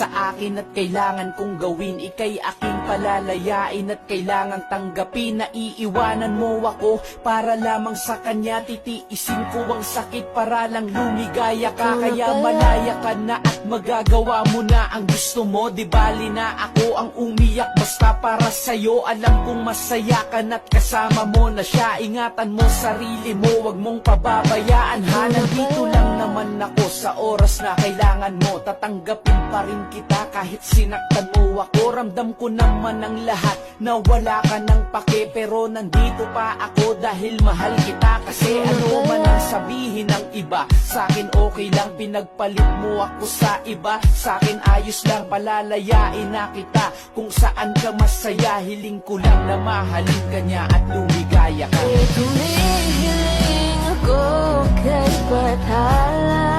sa akin at kailangan kong gawin. Ika'y aking palalayain at kailangan tanggapin. Na iiwanan mo ako para lamang sa kanya. Titiisin ko ang sakit para lang lumigaya ka. Kaya malaya ka na at magagawa mo na ang gusto mo. Di bali na ako ang umiyak basta para sa'yo. Alam kong masaya ka na't kasama mo na siya. Ingatan mo sarili mo, wag mong pababayaan ha. Nandito lang naman ako sa oras na kailangan mo. Tatanggapin pa rin kita kahit sinaktan mo ako. Ramdam ko naman ang lahat na wala ka ng pake. Pero nandito pa ako dahil mahal kita. Kasi ano man ang sabihin ng iba, sa'kin okay lang. Pinagpalit mo ako sa iba. Sa'kin ayos lang, palalayain na kita. Kung saan ka masaya, hiling ko lang na mahalin ka niya at lumigaya ka. Tumihiling ako kay Bathala.